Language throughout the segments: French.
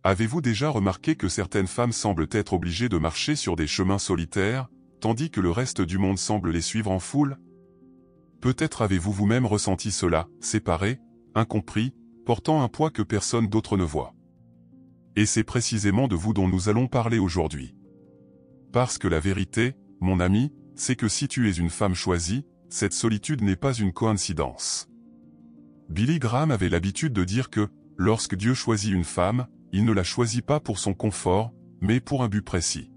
Avez-vous déjà remarqué que certaines femmes semblent être obligées de marcher sur des chemins solitaires, tandis que le reste du monde semble les suivre en foule? Peut-être avez-vous vous-même ressenti cela, séparé, incompris, portant un poids que personne d'autre ne voit. Et c'est précisément de vous dont nous allons parler aujourd'hui. Parce que la vérité, mon ami, c'est que si tu es une femme choisie, cette solitude n'est pas une coïncidence. Billy Graham avait l'habitude de dire que, lorsque Dieu choisit une femme, il ne la choisit pas pour son confort, mais pour un but précis.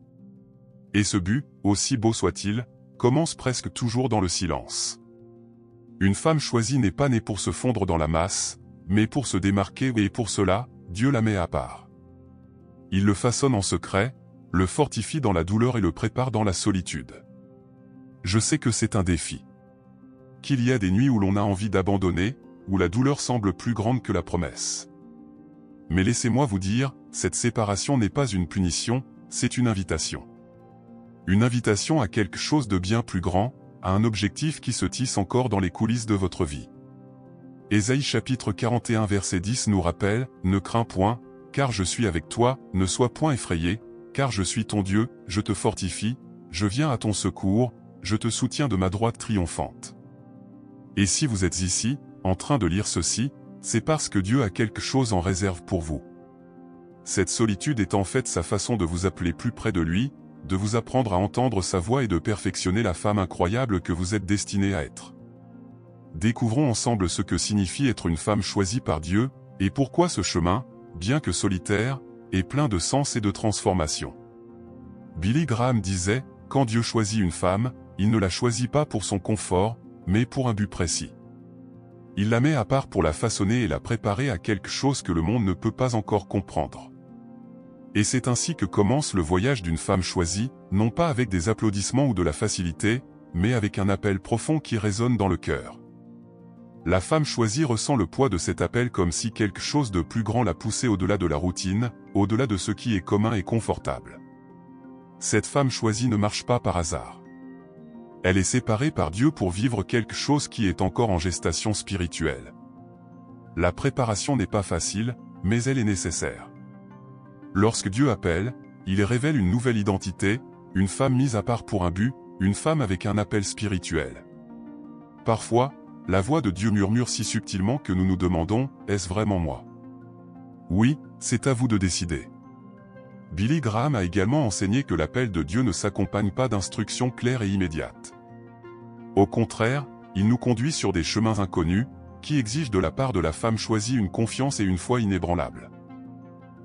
Et ce but, aussi beau soit-il, commence presque toujours dans le silence. Une femme choisie n'est pas née pour se fondre dans la masse, mais pour se démarquer, et pour cela, Dieu la met à part. Il le façonne en secret, le fortifie dans la douleur et le prépare dans la solitude. Je sais que c'est un défi. Qu'il y a des nuits où l'on a envie d'abandonner, où la douleur semble plus grande que la promesse. Mais laissez-moi vous dire, cette séparation n'est pas une punition, c'est une invitation. Une invitation à quelque chose de bien plus grand, à un objectif qui se tisse encore dans les coulisses de votre vie. Ésaïe chapitre 41 verset 10 nous rappelle, « Ne crains point, car je suis avec toi, ne sois point effrayé, car je suis ton Dieu, je te fortifie, je viens à ton secours, je te soutiens de ma droite triomphante. » Et si vous êtes ici, en train de lire ceci, c'est parce que Dieu a quelque chose en réserve pour vous. Cette solitude est en fait sa façon de vous appeler plus près de lui, de vous apprendre à entendre sa voix et de perfectionner la femme incroyable que vous êtes destinée à être. Découvrons ensemble ce que signifie être une femme choisie par Dieu, et pourquoi ce chemin, bien que solitaire, est plein de sens et de transformation. Billy Graham disait, « Quand Dieu choisit une femme, il ne la choisit pas pour son confort, mais pour un but précis. Il la met à part pour la façonner et la préparer à quelque chose que le monde ne peut pas encore comprendre. » Et c'est ainsi que commence le voyage d'une femme choisie, non pas avec des applaudissements ou de la facilité, mais avec un appel profond qui résonne dans le cœur. La femme choisie ressent le poids de cet appel comme si quelque chose de plus grand la poussait au-delà de la routine, au-delà de ce qui est commun et confortable. Cette femme choisie ne marche pas par hasard. Elle est séparée par Dieu pour vivre quelque chose qui est encore en gestation spirituelle. La préparation n'est pas facile, mais elle est nécessaire. Lorsque Dieu appelle, il révèle une nouvelle identité, une femme mise à part pour un but, une femme avec un appel spirituel. Parfois, la voix de Dieu murmure si subtilement que nous nous demandons, est-ce vraiment moi? Oui, c'est à vous de décider. Billy Graham a également enseigné que l'appel de Dieu ne s'accompagne pas d'instructions claires et immédiates. Au contraire, il nous conduit sur des chemins inconnus, qui exigent de la part de la femme choisie une confiance et une foi inébranlables.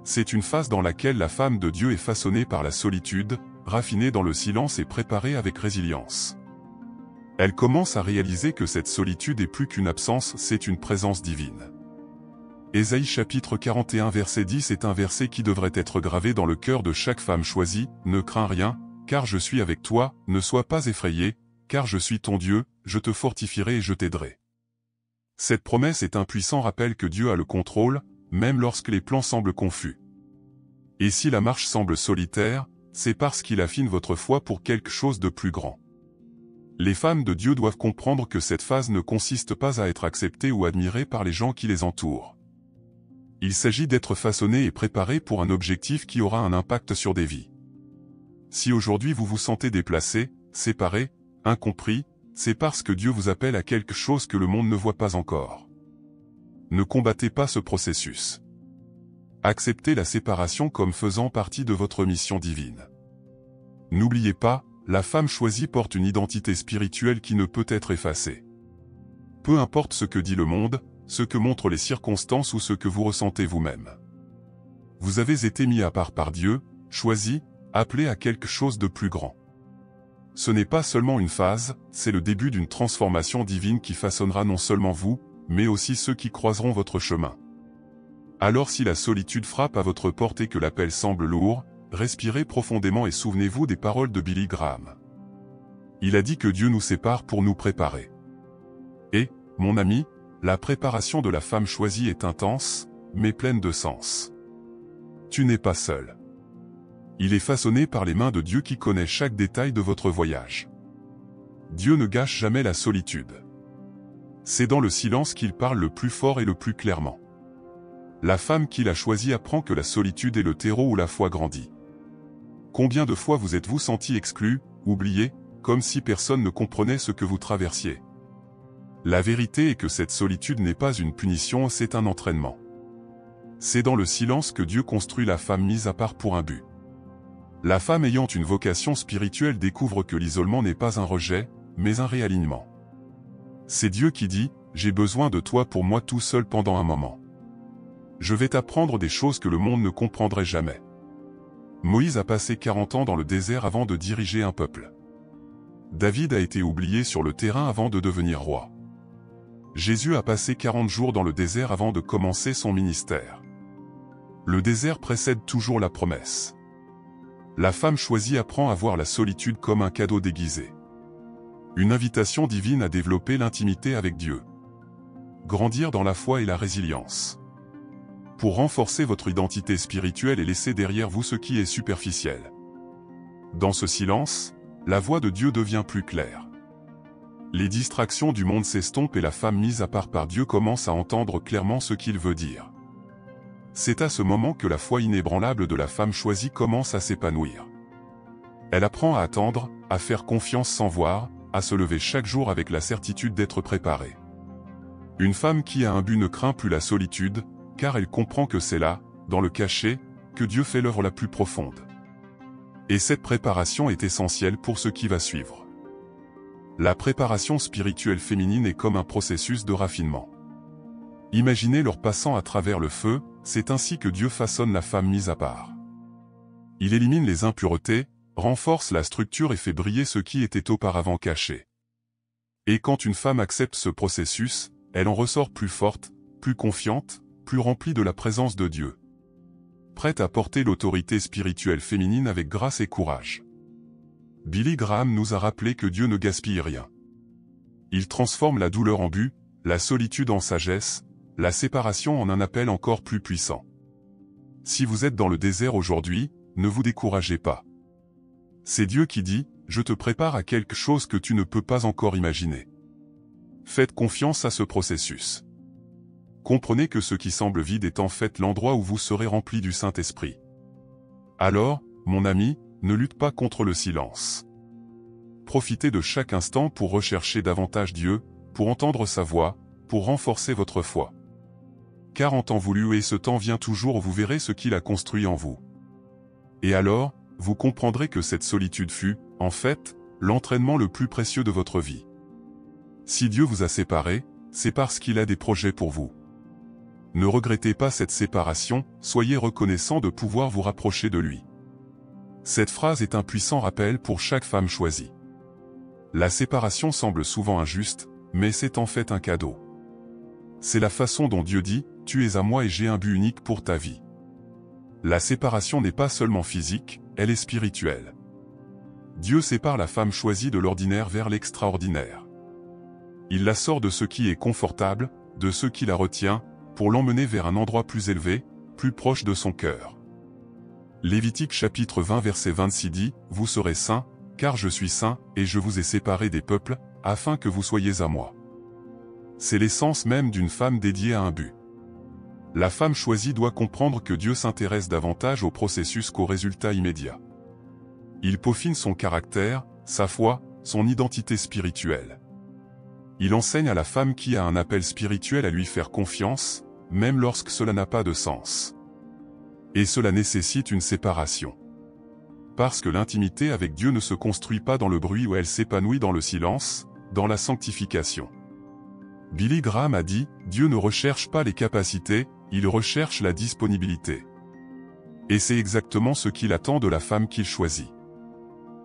C'est une phase dans laquelle la femme de Dieu est façonnée par la solitude, raffinée dans le silence et préparée avec résilience. Elle commence à réaliser que cette solitude est plus qu'une absence, c'est une présence divine. Ésaïe chapitre 41 verset 10 est un verset qui devrait être gravé dans le cœur de chaque femme choisie, « Ne crains rien, car je suis avec toi, ne sois pas effrayé, car je suis ton Dieu, je te fortifierai et je t'aiderai. » Cette promesse est un puissant rappel que Dieu a le contrôle, même lorsque les plans semblent confus. Et si la marche semble solitaire, c'est parce qu'il affine votre foi pour quelque chose de plus grand. Les femmes de Dieu doivent comprendre que cette phase ne consiste pas à être acceptée ou admirée par les gens qui les entourent. Il s'agit d'être façonnées et préparées pour un objectif qui aura un impact sur des vies. Si aujourd'hui vous vous sentez déplacé, séparé, incompris, c'est parce que Dieu vous appelle à quelque chose que le monde ne voit pas encore. Ne combattez pas ce processus. Acceptez la séparation comme faisant partie de votre mission divine. N'oubliez pas, la femme choisie porte une identité spirituelle qui ne peut être effacée. Peu importe ce que dit le monde, ce que montrent les circonstances ou ce que vous ressentez vous-même. Vous avez été mis à part par Dieu, choisi, appelé à quelque chose de plus grand. Ce n'est pas seulement une phase, c'est le début d'une transformation divine qui façonnera non seulement vous, mais aussi ceux qui croiseront votre chemin. Alors si la solitude frappe à votre porte et que l'appel semble lourd, respirez profondément et souvenez-vous des paroles de Billy Graham. Il a dit que Dieu nous sépare pour nous préparer. Et, mon ami, la préparation de la femme choisie est intense, mais pleine de sens. Tu n'es pas seul. Il est façonné par les mains de Dieu qui connaît chaque détail de votre voyage. Dieu ne gâche jamais la solitude. C'est dans le silence qu'il parle le plus fort et le plus clairement. La femme qu'il a choisie apprend que la solitude est le terreau où la foi grandit. Combien de fois vous êtes-vous senti exclu, oublié, comme si personne ne comprenait ce que vous traversiez? La vérité est que cette solitude n'est pas une punition, c'est un entraînement. C'est dans le silence que Dieu construit la femme mise à part pour un but. La femme ayant une vocation spirituelle découvre que l'isolement n'est pas un rejet, mais un réalignement. C'est Dieu qui dit, « J'ai besoin de toi pour moi tout seul pendant un moment. Je vais t'apprendre des choses que le monde ne comprendrait jamais. » Moïse a passé 40 ans dans le désert avant de diriger un peuple. David a été oublié sur le terrain avant de devenir roi. Jésus a passé 40 jours dans le désert avant de commencer son ministère. Le désert précède toujours la promesse. La femme choisie apprend à voir la solitude comme un cadeau déguisé. Une invitation divine à développer l'intimité avec Dieu. Grandir dans la foi et la résilience. Pour renforcer votre identité spirituelle et laisser derrière vous ce qui est superficiel. Dans ce silence, la voix de Dieu devient plus claire. Les distractions du monde s'estompent et la femme mise à part par Dieu commence à entendre clairement ce qu'il veut dire. C'est à ce moment que la foi inébranlable de la femme choisie commence à s'épanouir. Elle apprend à attendre, à faire confiance sans voir, à se lever chaque jour avec la certitude d'être préparée. Une femme qui a un but ne craint plus la solitude, car elle comprend que c'est là, dans le cachet, que Dieu fait l'œuvre la plus profonde. Et cette préparation est essentielle pour ce qui va suivre. La préparation spirituelle féminine est comme un processus de raffinement. Imaginez leur passant à travers le feu, c'est ainsi que Dieu façonne la femme mise à part. Il élimine les impuretés, renforce la structure et fait briller ce qui était auparavant caché. Et quand une femme accepte ce processus, elle en ressort plus forte, plus confiante, plus remplie de la présence de Dieu. Prête à porter l'autorité spirituelle féminine avec grâce et courage. Billy Graham nous a rappelé que Dieu ne gaspille rien. Il transforme la douleur en but, la solitude en sagesse, la séparation en un appel encore plus puissant. Si vous êtes dans le désert aujourd'hui, ne vous découragez pas. C'est Dieu qui dit, « Je te prépare à quelque chose que tu ne peux pas encore imaginer. » Faites confiance à ce processus. Comprenez que ce qui semble vide est en fait l'endroit où vous serez rempli du Saint-Esprit. Alors, mon ami, ne lutte pas contre le silence. Profitez de chaque instant pour rechercher davantage Dieu, pour entendre sa voix, pour renforcer votre foi. Car en temps voulu et ce temps vient toujours où vous verrez ce qu'il a construit en vous. Et alors, vous comprendrez que cette solitude fut, en fait, l'entraînement le plus précieux de votre vie. Si Dieu vous a séparés, c'est parce qu'il a des projets pour vous. Ne regrettez pas cette séparation, soyez reconnaissant de pouvoir vous rapprocher de lui. Cette phrase est un puissant rappel pour chaque femme choisie. La séparation semble souvent injuste, mais c'est en fait un cadeau. C'est la façon dont Dieu dit, « Tu es à moi et j'ai un but unique pour ta vie ». La séparation n'est pas seulement physique, elle est spirituelle. Dieu sépare la femme choisie de l'ordinaire vers l'extraordinaire. Il la sort de ce qui est confortable, de ce qui la retient, pour l'emmener vers un endroit plus élevé, plus proche de son cœur. Lévitique chapitre 20 verset 26 dit, « Vous serez saints, car je suis saint, et je vous ai séparés des peuples, afin que vous soyez à moi. » C'est l'essence même d'une femme dédiée à un but. La femme choisie doit comprendre que Dieu s'intéresse davantage au processus qu'au résultat immédiat. Il peaufine son caractère, sa foi, son identité spirituelle. Il enseigne à la femme qui a un appel spirituel à lui faire confiance, même lorsque cela n'a pas de sens. Et cela nécessite une séparation. Parce que l'intimité avec Dieu ne se construit pas dans le bruit où elle s'épanouit dans le silence, dans la sanctification. Billy Graham a dit, « Dieu ne recherche pas les capacités, il recherche la disponibilité. » Et c'est exactement ce qu'il attend de la femme qu'il choisit.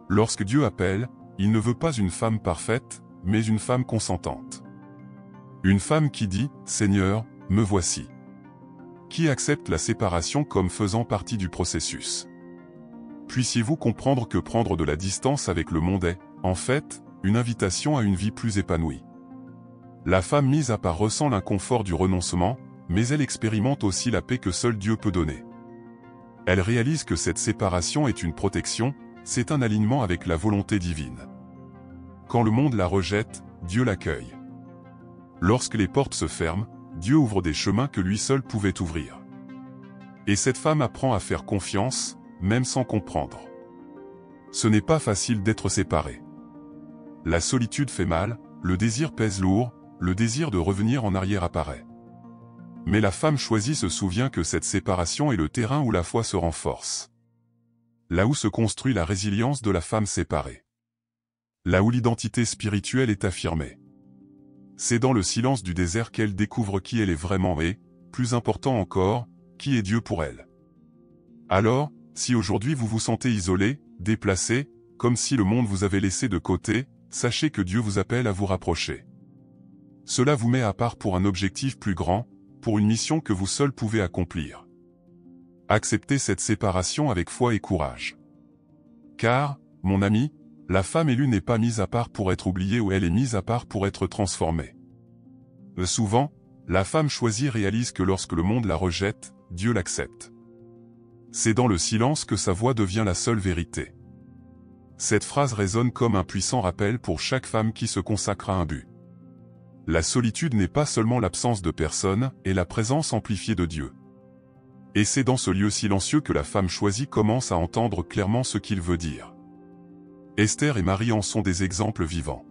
Lorsque Dieu appelle, il ne veut pas une femme parfaite, mais une femme consentante. Une femme qui dit, « Seigneur, me voici. » Qui accepte la séparation comme faisant partie du processus. Puissiez-vous comprendre que prendre de la distance avec le monde est, en fait, une invitation à une vie plus épanouie. La femme mise à part ressent l'inconfort du renoncement, mais elle expérimente aussi la paix que seul Dieu peut donner. Elle réalise que cette séparation est une protection, c'est un alignement avec la volonté divine. Quand le monde la rejette, Dieu l'accueille. Lorsque les portes se ferment, Dieu ouvre des chemins que lui seul pouvait ouvrir. Et cette femme apprend à faire confiance, même sans comprendre. Ce n'est pas facile d'être séparé. La solitude fait mal, le désir pèse lourd, le désir de revenir en arrière apparaît. Mais la femme choisie se souvient que cette séparation est le terrain où la foi se renforce. Là où se construit la résilience de la femme séparée. Là où l'identité spirituelle est affirmée. C'est dans le silence du désert qu'elle découvre qui elle est vraiment et, plus important encore, qui est Dieu pour elle. Alors, si aujourd'hui vous vous sentez isolé, déplacé, comme si le monde vous avait laissé de côté, sachez que Dieu vous appelle à vous rapprocher. Cela vous met à part pour un objectif plus grand, pour une mission que vous seul pouvez accomplir. Acceptez cette séparation avec foi et courage. Car, mon ami, la femme élue n'est pas mise à part pour être oubliée ou elle est mise à part pour être transformée. Souvent, la femme choisie réalise que lorsque le monde la rejette, Dieu l'accepte. C'est dans le silence que sa voix devient la seule vérité. Cette phrase résonne comme un puissant rappel pour chaque femme qui se consacre à un but. La solitude n'est pas seulement l'absence de personne, et la présence amplifiée de Dieu. Et c'est dans ce lieu silencieux que la femme choisie commence à entendre clairement ce qu'il veut dire. Esther et Marie en sont des exemples vivants.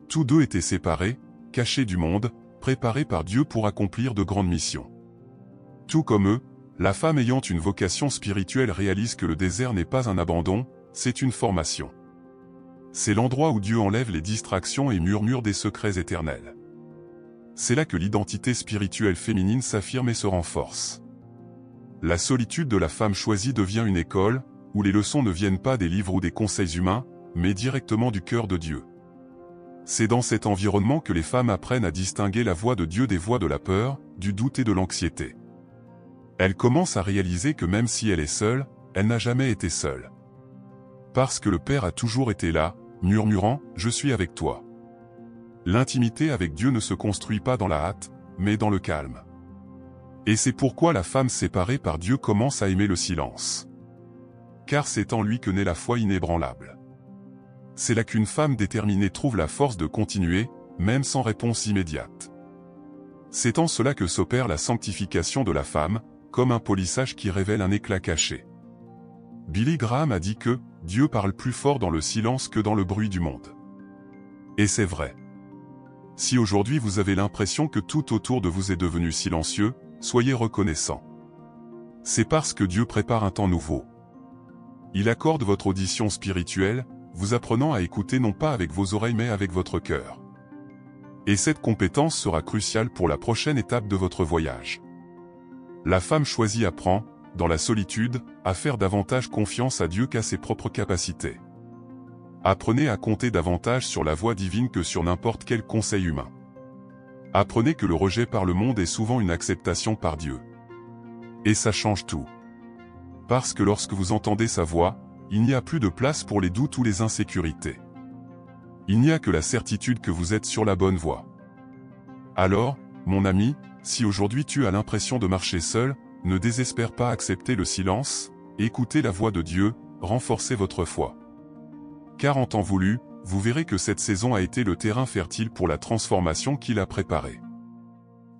Tous deux étaient séparés, cachés du monde, préparés par Dieu pour accomplir de grandes missions. Tout comme eux, la femme ayant une vocation spirituelle réalise que le désert n'est pas un abandon, c'est une formation. C'est l'endroit où Dieu enlève les distractions et murmure des secrets éternels. C'est là que l'identité spirituelle féminine s'affirme et se renforce. La solitude de la femme choisie devient une école, où les leçons ne viennent pas des livres ou des conseils humains, mais directement du cœur de Dieu. C'est dans cet environnement que les femmes apprennent à distinguer la voix de Dieu des voix de la peur, du doute et de l'anxiété. Elle commence à réaliser que même si elle est seule, elle n'a jamais été seule. Parce que le Père a toujours été là, murmurant « Je suis avec toi ». L'intimité avec Dieu ne se construit pas dans la hâte, mais dans le calme. Et c'est pourquoi la femme séparée par Dieu commence à aimer le silence. Car c'est en lui que naît la foi inébranlable. C'est là qu'une femme déterminée trouve la force de continuer, même sans réponse immédiate. C'est en cela que s'opère la sanctification de la femme, comme un polissage qui révèle un éclat caché. Billy Graham a dit que « Dieu parle plus fort dans le silence que dans le bruit du monde ». Et c'est vrai. Si aujourd'hui vous avez l'impression que tout autour de vous est devenu silencieux, soyez reconnaissant. C'est parce que Dieu prépare un temps nouveau. Il accorde votre audition spirituelle, vous apprenant à écouter non pas avec vos oreilles mais avec votre cœur. Et cette compétence sera cruciale pour la prochaine étape de votre voyage. La femme choisie apprend, dans la solitude, à faire davantage confiance à Dieu qu'à ses propres capacités. Apprenez à compter davantage sur la voix divine que sur n'importe quel conseil humain. Apprenez que le rejet par le monde est souvent une acceptation par Dieu. Et ça change tout. Parce que lorsque vous entendez sa voix, il n'y a plus de place pour les doutes ou les insécurités. Il n'y a que la certitude que vous êtes sur la bonne voie. Alors, mon ami, si aujourd'hui tu as l'impression de marcher seul, ne désespère pas, accepter le silence, écoutez la voix de Dieu, renforcez votre foi. Car en temps voulu, vous verrez que cette saison a été le terrain fertile pour la transformation qu'il a préparée.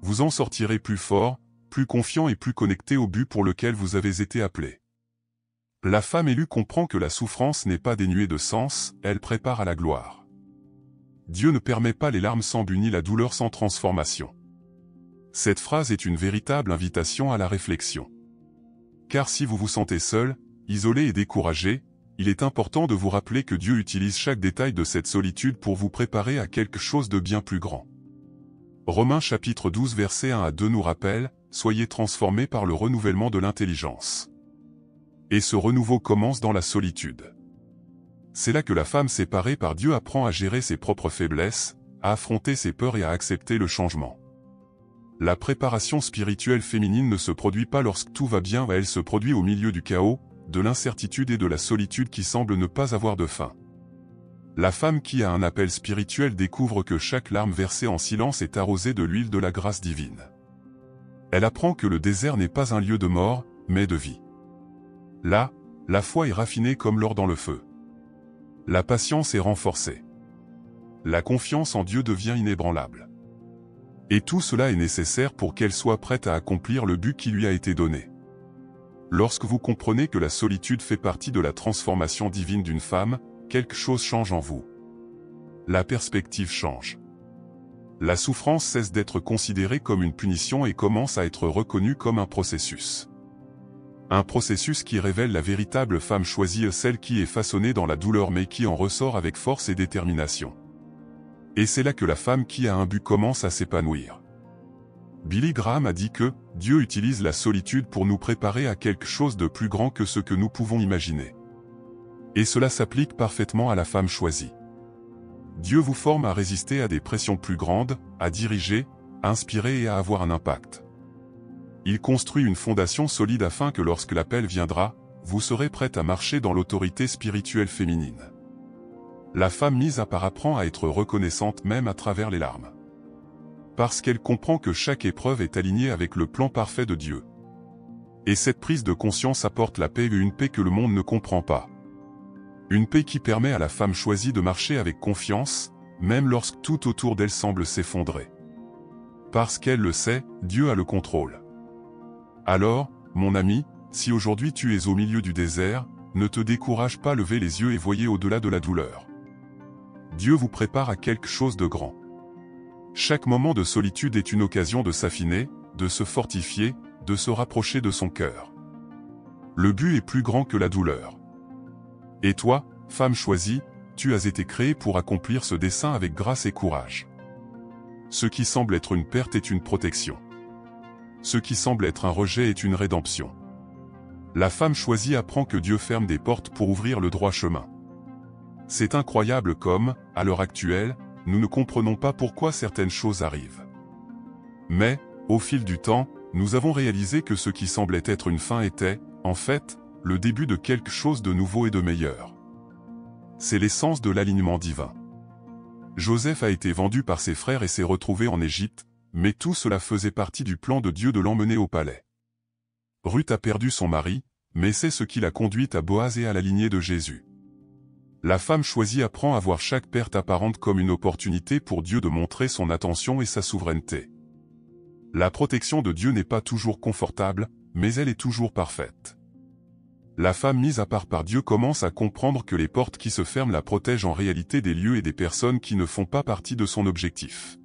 Vous en sortirez plus fort, plus confiant et plus connecté au but pour lequel vous avez été appelé. La femme élue comprend que la souffrance n'est pas dénuée de sens, elle prépare à la gloire. Dieu ne permet pas les larmes sans but ni la douleur sans transformation. Cette phrase est une véritable invitation à la réflexion. Car si vous vous sentez seul, isolé et découragé, il est important de vous rappeler que Dieu utilise chaque détail de cette solitude pour vous préparer à quelque chose de bien plus grand. Romains chapitre 12 versets 1 à 2 nous rappelle « Soyez transformés par le renouvellement de l'intelligence ». Et ce renouveau commence dans la solitude. C'est là que la femme séparée par Dieu apprend à gérer ses propres faiblesses, à affronter ses peurs et à accepter le changement. La préparation spirituelle féminine ne se produit pas lorsque tout va bien, elle se produit au milieu du chaos, de l'incertitude et de la solitude qui semble ne pas avoir de fin. La femme qui a un appel spirituel découvre que chaque larme versée en silence est arrosée de l'huile de la grâce divine. Elle apprend que le désert n'est pas un lieu de mort, mais de vie. Là, la foi est raffinée comme l'or dans le feu. La patience est renforcée. La confiance en Dieu devient inébranlable. Et tout cela est nécessaire pour qu'elle soit prête à accomplir le but qui lui a été donné. Lorsque vous comprenez que la solitude fait partie de la transformation divine d'une femme, quelque chose change en vous. La perspective change. La souffrance cesse d'être considérée comme une punition et commence à être reconnue comme un processus. Un processus qui révèle la véritable femme choisie, celle qui est façonnée dans la douleur mais qui en ressort avec force et détermination. Et c'est là que la femme qui a un but commence à s'épanouir. Billy Graham a dit que Dieu utilise la solitude pour nous préparer à quelque chose de plus grand que ce que nous pouvons imaginer. Et cela s'applique parfaitement à la femme choisie. Dieu vous forme à résister à des pressions plus grandes, à diriger, à inspirer et à avoir un impact. Il construit une fondation solide afin que lorsque l'appel viendra, vous serez prête à marcher dans l'autorité spirituelle féminine. La femme mise à part apprend à être reconnaissante même à travers les larmes. Parce qu'elle comprend que chaque épreuve est alignée avec le plan parfait de Dieu. Et cette prise de conscience apporte la paix, une paix que le monde ne comprend pas. Une paix qui permet à la femme choisie de marcher avec confiance, même lorsque tout autour d'elle semble s'effondrer. Parce qu'elle le sait, Dieu a le contrôle. Alors, mon ami, si aujourd'hui tu es au milieu du désert, ne te décourage pas, levez les yeux et voyez au-delà de la douleur. Dieu vous prépare à quelque chose de grand. Chaque moment de solitude est une occasion de s'affiner, de se fortifier, de se rapprocher de son cœur. Le but est plus grand que la douleur. Et toi, femme choisie, tu as été créée pour accomplir ce dessein avec grâce et courage. Ce qui semble être une perte est une protection. Ce qui semble être un rejet est une rédemption. La femme choisie apprend que Dieu ferme des portes pour ouvrir le droit chemin. C'est incroyable comme, à l'heure actuelle, nous ne comprenons pas pourquoi certaines choses arrivent. Mais, au fil du temps, nous avons réalisé que ce qui semblait être une fin était, en fait, le début de quelque chose de nouveau et de meilleur. C'est l'essence de l'alignement divin. Joseph a été vendu par ses frères et s'est retrouvé en Égypte, mais tout cela faisait partie du plan de Dieu de l'emmener au palais. Ruth a perdu son mari, mais c'est ce qui l'a conduite à Boaz et à la lignée de Jésus. La femme choisie apprend à voir chaque perte apparente comme une opportunité pour Dieu de montrer son attention et sa souveraineté. La protection de Dieu n'est pas toujours confortable, mais elle est toujours parfaite. La femme mise à part par Dieu commence à comprendre que les portes qui se ferment la protègent en réalité des lieux et des personnes qui ne font pas partie de son objectif.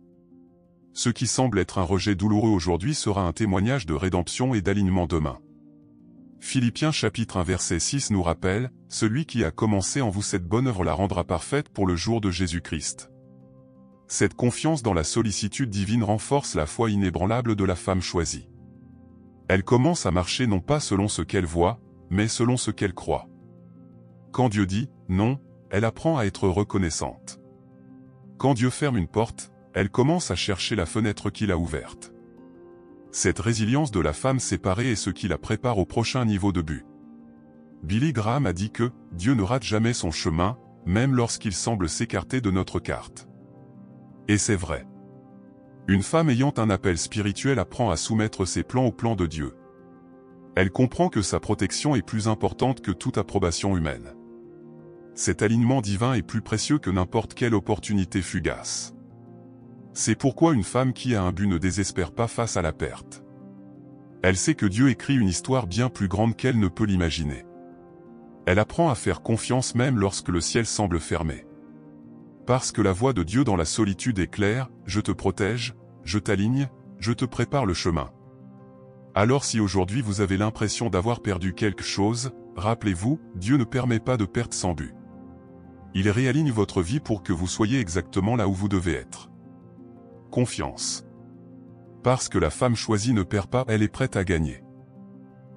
Ce qui semble être un rejet douloureux aujourd'hui sera un témoignage de rédemption et d'alignement demain. Philippiens chapitre 1 verset 6 nous rappelle, « Celui qui a commencé en vous cette bonne œuvre la rendra parfaite pour le jour de Jésus-Christ. » Cette confiance dans la sollicitude divine renforce la foi inébranlable de la femme choisie. Elle commence à marcher non pas selon ce qu'elle voit, mais selon ce qu'elle croit. Quand Dieu dit « non », elle apprend à être reconnaissante. Quand Dieu ferme une porte, elle commence à chercher la fenêtre qu'il a ouverte. Cette résilience de la femme séparée est ce qui la prépare au prochain niveau de but. Billy Graham a dit que Dieu ne rate jamais son chemin, même lorsqu'il semble s'écarter de notre carte. Et c'est vrai. Une femme ayant un appel spirituel apprend à soumettre ses plans au plan de Dieu. Elle comprend que sa protection est plus importante que toute approbation humaine. Cet alignement divin est plus précieux que n'importe quelle opportunité fugace. C'est pourquoi une femme qui a un but ne désespère pas face à la perte. Elle sait que Dieu écrit une histoire bien plus grande qu'elle ne peut l'imaginer. Elle apprend à faire confiance même lorsque le ciel semble fermé. Parce que la voix de Dieu dans la solitude est claire, « Je te protège, je t'aligne, je te prépare le chemin. » Alors si aujourd'hui vous avez l'impression d'avoir perdu quelque chose, rappelez-vous, Dieu ne permet pas de perte sans but. Il réaligne votre vie pour que vous soyez exactement là où vous devez être. Confiance. Parce que la femme choisie ne perd pas, elle est prête à gagner.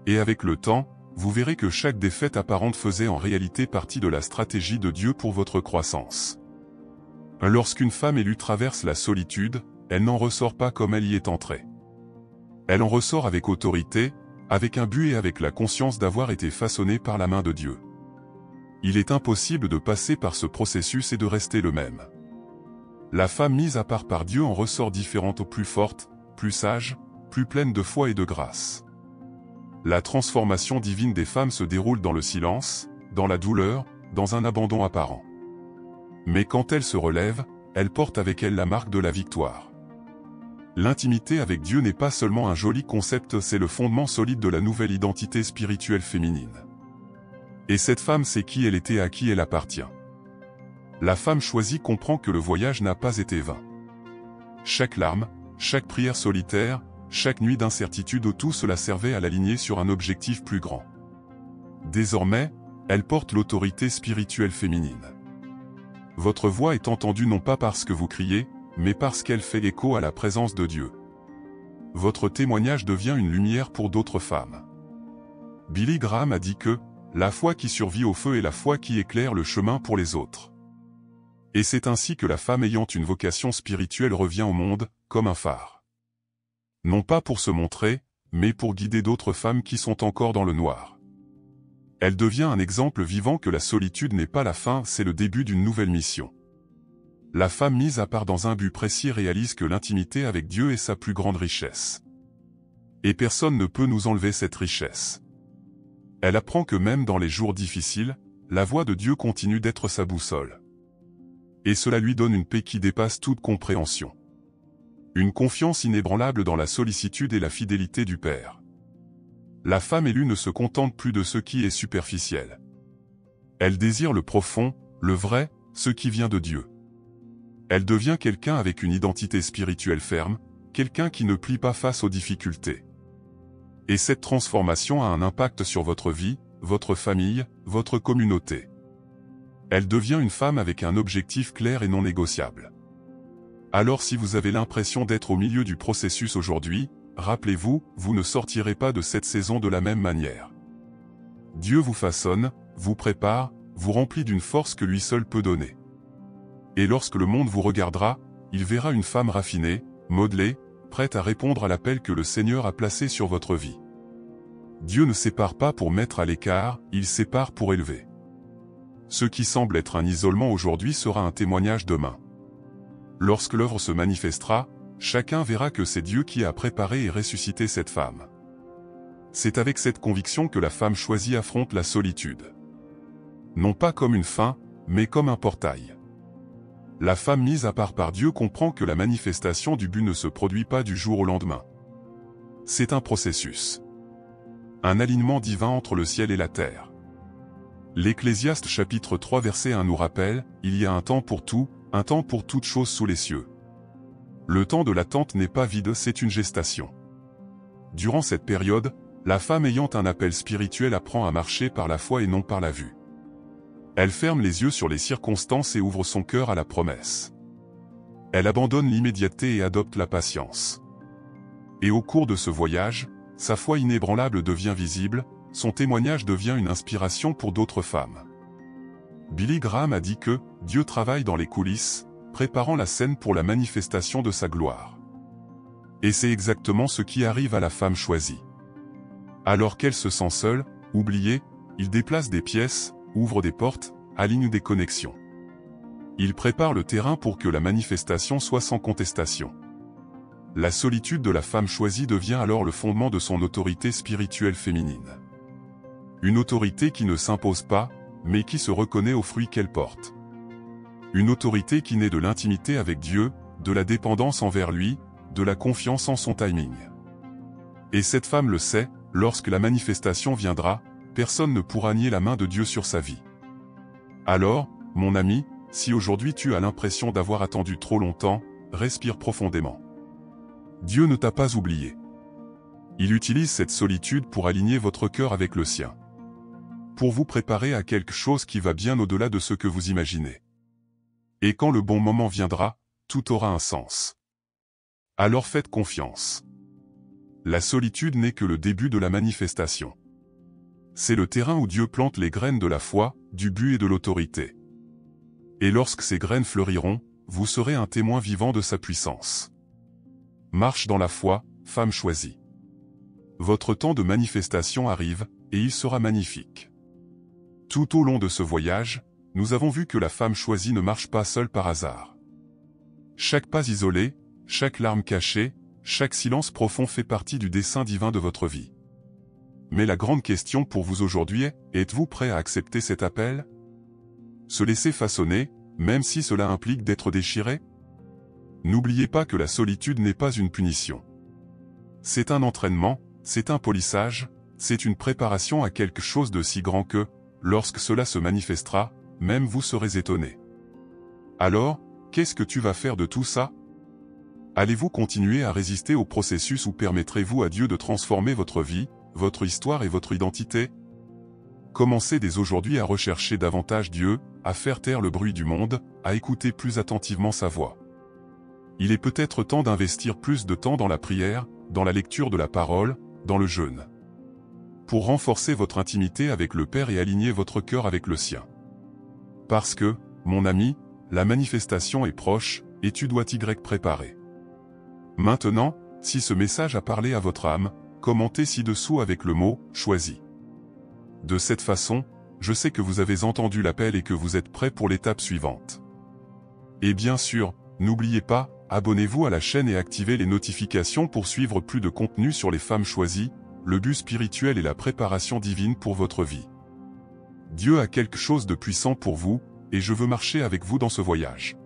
Et avec le temps, vous verrez que chaque défaite apparente faisait en réalité partie de la stratégie de Dieu pour votre croissance. Lorsqu'une femme élue traverse la solitude, elle n'en ressort pas comme elle y est entrée. Elle en ressort avec autorité, avec un but et avec la conscience d'avoir été façonnée par la main de Dieu. Il est impossible de passer par ce processus et de rester le même. La femme mise à part par Dieu en ressort différente, plus forte, plus sage, plus pleine de foi et de grâce. La transformation divine des femmes se déroule dans le silence, dans la douleur, dans un abandon apparent. Mais quand elle se relève, elle porte avec elle la marque de la victoire. L'intimité avec Dieu n'est pas seulement un joli concept, c'est le fondement solide de la nouvelle identité spirituelle féminine. Et cette femme sait qui elle était et à qui elle appartient. La femme choisie comprend que le voyage n'a pas été vain. Chaque larme, chaque prière solitaire, chaque nuit d'incertitude, tout cela servait à l'aligner sur un objectif plus grand. Désormais, elle porte l'autorité spirituelle féminine. Votre voix est entendue non pas parce que vous criez, mais parce qu'elle fait écho à la présence de Dieu. Votre témoignage devient une lumière pour d'autres femmes. Billy Graham a dit que « la foi qui survit au feu est la foi qui éclaire le chemin pour les autres ». Et c'est ainsi que la femme ayant une vocation spirituelle revient au monde, comme un phare. Non pas pour se montrer, mais pour guider d'autres femmes qui sont encore dans le noir. Elle devient un exemple vivant que la solitude n'est pas la fin, c'est le début d'une nouvelle mission. La femme mise à part dans un but précis réalise que l'intimité avec Dieu est sa plus grande richesse. Et personne ne peut nous enlever cette richesse. Elle apprend que même dans les jours difficiles, la voix de Dieu continue d'être sa boussole. Et cela lui donne une paix qui dépasse toute compréhension. Une confiance inébranlable dans la sollicitude et la fidélité du Père. La femme élue ne se contente plus de ce qui est superficiel. Elle désire le profond, le vrai, ce qui vient de Dieu. Elle devient quelqu'un avec une identité spirituelle ferme, quelqu'un qui ne plie pas face aux difficultés. Et cette transformation a un impact sur votre vie, votre famille, votre communauté. Elle devient une femme avec un objectif clair et non négociable. Alors si vous avez l'impression d'être au milieu du processus aujourd'hui, rappelez-vous, vous ne sortirez pas de cette saison de la même manière. Dieu vous façonne, vous prépare, vous remplit d'une force que lui seul peut donner. Et lorsque le monde vous regardera, il verra une femme raffinée, modelée, prête à répondre à l'appel que le Seigneur a placé sur votre vie. Dieu ne sépare pas pour mettre à l'écart, il sépare pour élever. Ce qui semble être un isolement aujourd'hui sera un témoignage demain. Lorsque l'œuvre se manifestera, chacun verra que c'est Dieu qui a préparé et ressuscité cette femme. C'est avec cette conviction que la femme choisie affronte la solitude. Non pas comme une fin, mais comme un portail. La femme mise à part par Dieu comprend que la manifestation du but ne se produit pas du jour au lendemain. C'est un processus. Un alignement divin entre le ciel et la terre. L'Ecclésiaste chapitre 3 verset 1 nous rappelle, il y a un temps pour tout, un temps pour toute chose sous les cieux. Le temps de l'attente n'est pas vide, c'est une gestation. Durant cette période, la femme ayant un appel spirituel apprend à marcher par la foi et non par la vue. Elle ferme les yeux sur les circonstances et ouvre son cœur à la promesse. Elle abandonne l'immédiateté et adopte la patience. Et au cours de ce voyage, sa foi inébranlable devient visible, son témoignage devient une inspiration pour d'autres femmes. Billy Graham a dit que Dieu travaille dans les coulisses, préparant la scène pour la manifestation de sa gloire. Et c'est exactement ce qui arrive à la femme choisie. Alors qu'elle se sent seule, oubliée, il déplace des pièces, ouvre des portes, aligne des connexions. Il prépare le terrain pour que la manifestation soit sans contestation. La solitude de la femme choisie devient alors le fondement de son autorité spirituelle féminine. Une autorité qui ne s'impose pas, mais qui se reconnaît aux fruits qu'elle porte. Une autorité qui naît de l'intimité avec Dieu, de la dépendance envers lui, de la confiance en son timing. Et cette femme le sait, lorsque la manifestation viendra, personne ne pourra nier la main de Dieu sur sa vie. Alors, mon ami, si aujourd'hui tu as l'impression d'avoir attendu trop longtemps, respire profondément. Dieu ne t'a pas oublié. Il utilise cette solitude pour aligner votre cœur avec le sien. Pour vous préparer à quelque chose qui va bien au-delà de ce que vous imaginez. Et quand le bon moment viendra, tout aura un sens. Alors faites confiance. La solitude n'est que le début de la manifestation. C'est le terrain où Dieu plante les graines de la foi, du but et de l'autorité. Et lorsque ces graines fleuriront, vous serez un témoin vivant de sa puissance. Marche dans la foi, femme choisie. Votre temps de manifestation arrive, et il sera magnifique. Tout au long de ce voyage, nous avons vu que la femme choisie ne marche pas seule par hasard. Chaque pas isolé, chaque larme cachée, chaque silence profond fait partie du dessein divin de votre vie. Mais la grande question pour vous aujourd'hui est, êtes-vous prêt à accepter cet appel? Se laisser façonner, même si cela implique d'être déchiré? N'oubliez pas que la solitude n'est pas une punition. C'est un entraînement, c'est un polissage, c'est une préparation à quelque chose de si grand que, lorsque cela se manifestera, même vous serez étonné. Alors, qu'est-ce que tu vas faire de tout ça? Allez-vous continuer à résister au processus ou permettrez-vous à Dieu de transformer votre vie, votre histoire et votre identité? Commencez dès aujourd'hui à rechercher davantage Dieu, à faire taire le bruit du monde, à écouter plus attentivement sa voix. Il est peut-être temps d'investir plus de temps dans la prière, dans la lecture de la parole, dans le jeûne. Pour renforcer votre intimité avec le Père et aligner votre cœur avec le sien. Parce que, mon ami, la manifestation est proche, et tu dois t'y préparer. Maintenant, si ce message a parlé à votre âme, commentez ci-dessous avec le mot « choisi ». De cette façon, je sais que vous avez entendu l'appel et que vous êtes prêt pour l'étape suivante. Et bien sûr, n'oubliez pas, abonnez-vous à la chaîne et activez les notifications pour suivre plus de contenu sur les femmes choisies, le but spirituel et la préparation divine pour votre vie. Dieu a quelque chose de puissant pour vous, et je veux marcher avec vous dans ce voyage.